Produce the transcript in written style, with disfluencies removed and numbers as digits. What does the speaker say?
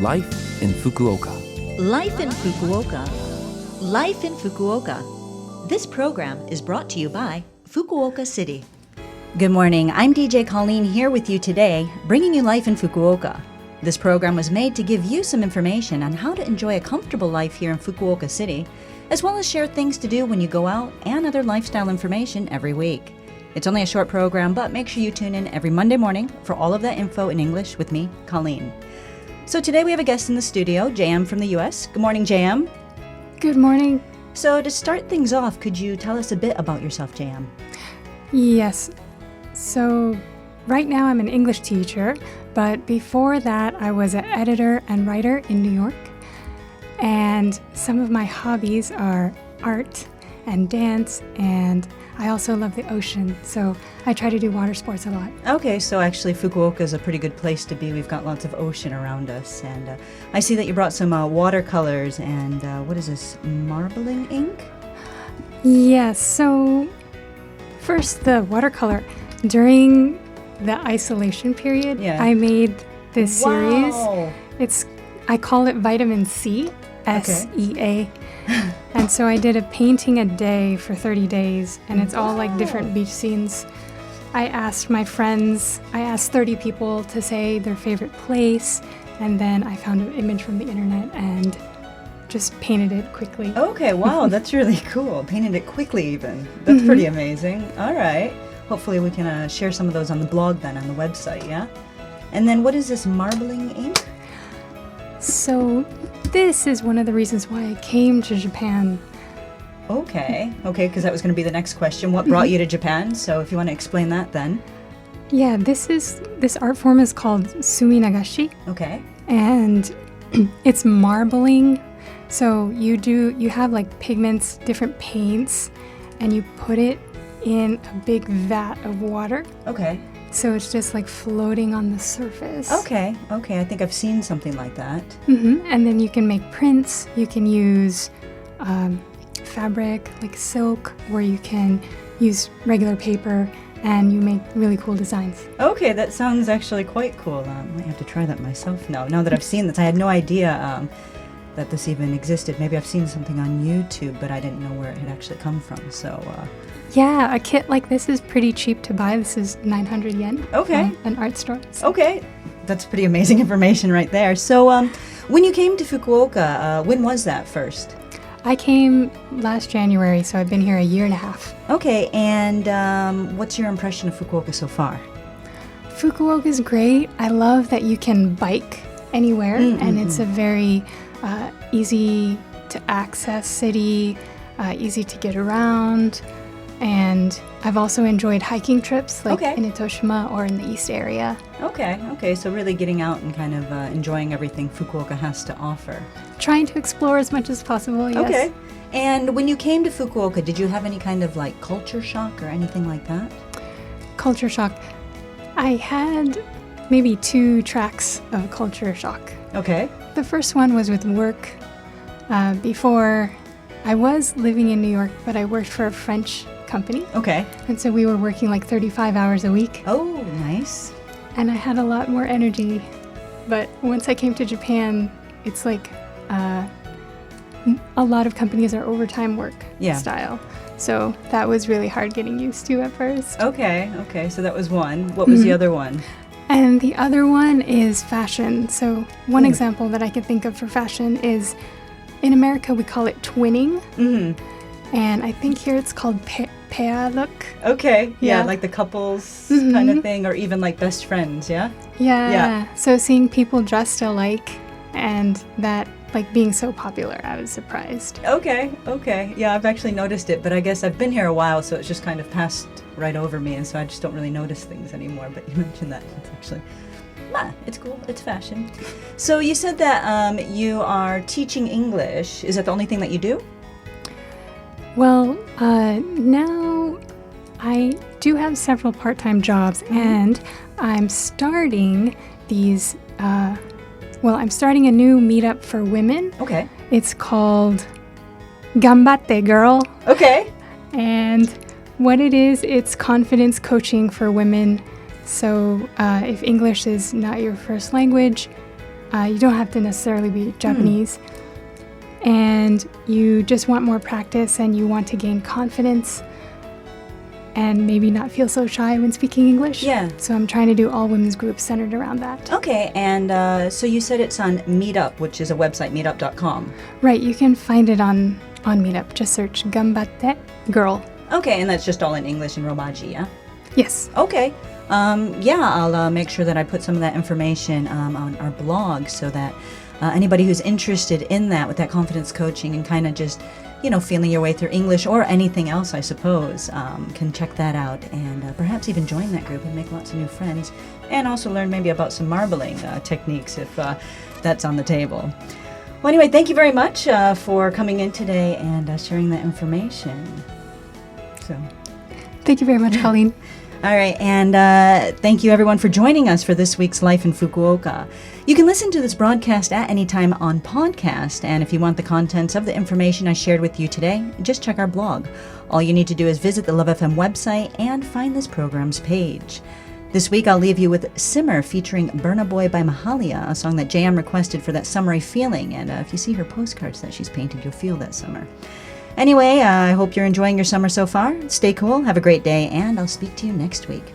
Life in Fukuoka. Life in Fukuoka. Life in Fukuoka. This program is brought to you by Fukuoka City. Good morning. I'm DJ Colleen here with you today, bringing you Life in Fukuoka. This program was made to give you some information on how to enjoy a comfortable life here in Fukuoka City, as well as share things to do when you go out and other lifestyle information every week. It's only a short program, but make sure you tune in every Monday morning for all of that info in English with me, Colleen. So today we have a guest in the studio, JM from the US. Good morning, JM. Good morning. So to start things off, could you tell us a bit about yourself, JM? Yes. So right now I'm an English teacher, but before that I was an editor and writer in New York. And some of my hobbies are art and dance, and I also love the ocean, so I try to do water sports a lot. Okay, so actually Fukuoka is a pretty good place to be. We've got lots of ocean around us, and I see that you brought some watercolors and what is this, marbling ink? Yes, so first the watercolor. During the isolation period, I made this series. I call it Vitamin C, SEA. And so I did a painting a day for 30 days, and it's all like different beach scenes. I asked my friends, I asked 30 people to say their favorite place, and then I found an image from the internet and just painted it quickly. Okay, wow, that's really cool. Painted it quickly even. That's pretty amazing. All right. Hopefully we can share some of those on the blog then, on the website, yeah? And then what is this marbling ink? So this is one of the reasons why I came to Japan. Okay, because that was going to be the next question. What brought you to Japan? So if you want to explain that then. Yeah, this art form is called suminagashi. Okay. And it's marbling. So you have like pigments, different paints, and you put it in a big vat of water. Okay. So it's just like floating on the surface. Okay. I think I've seen something like that. And then you can make prints. You can use fabric like silk, or you can use regular paper, and you make really cool designs. Okay, that sounds actually quite cool. I might have to try that myself now that I've seen this. I had no idea that this even existed. Maybe I've seen something on YouTube, but I didn't know where it had actually come from. So yeah, a kit like this is pretty cheap to buy. This is 900 yen. Okay. From an art store. So. Okay, that's pretty amazing information right there. So when you came to Fukuoka, when was that first? I came last January, so I've been here a year and a half. Okay, and what's your impression of Fukuoka so far? Fukuoka is great. I love that you can bike anywhere, and it's a very easy to access city, easy to get around. And I've also enjoyed hiking trips like in Itoshima or in the East area. Okay, so really getting out and kind of enjoying everything Fukuoka has to offer. Trying to explore as much as possible, yes. Okay, and when you came to Fukuoka, did you have any kind of like culture shock or anything like that? Culture shock. I had maybe 2 tracks of culture shock. Okay. The first one was with work. Before, I was living in New York, but I worked for a French company. Okay. And so we were working like 35 hours a week. Oh, nice. And I had a lot more energy. But once I came to Japan, it's like a lot of companies are overtime work style. So that was really hard getting used to at first. Okay. So that was one. What was the other one? And the other one is fashion. So one example that I can think of for fashion is, in America we call it twinning. And I think here it's called pair look. Okay, yeah, like the couples kind of thing, or even like best friends, yeah? Yeah. So seeing people dressed alike and that like being so popular, I was surprised. Okay. Yeah, I've actually noticed it, but I guess I've been here a while, so it's just kind of passed right over me, and so I just don't really notice things anymore. But you mentioned that. It's actually, it's cool. It's fashion. So you said that you are teaching English. Is that the only thing that you do? Well, now I do have several part-time jobs, and I'm starting these, I'm starting a new meetup for women. Okay. It's called Ganbatte Girl. Okay. And what it is, it's confidence coaching for women. So if English is not your first language, You don't have to necessarily be Japanese. And you just want more practice and you want to gain confidence and maybe not feel so shy when speaking English. Yeah. So I'm trying to do all women's groups centered around that. Okay, and so you said it's on Meetup, which is a website, meetup.com. Right, you can find it on Meetup. Just search Gambatte Girl. Okay, and that's just all in English and Romaji, yeah? Yes. Okay. Yeah, I'll make sure that I put some of that information on our blog so that anybody who's interested in that with that confidence coaching and kind of just, feeling your way through English or anything else, I suppose, can check that out and perhaps even join that group and make lots of new friends and also learn maybe about some marbling techniques if that's on the table. Well, anyway, thank you very much for coming in today and sharing that information. So, thank you very much, Colleen. All right, and thank you everyone for joining us for this week's Life in Fukuoka. You can listen to this broadcast at any time on podcast, and if you want the contents of the information I shared with you today, just check our blog. All you need to do is visit the Love FM website and find this program's page. This week I'll leave you with Simmer featuring Burna Boy by Mahalia, a song that JM requested for that summery feeling, and if you see her postcards that she's painted, you'll feel that summer. Anyway, I hope you're enjoying your summer so far. Stay cool, have a great day, and I'll speak to you next week.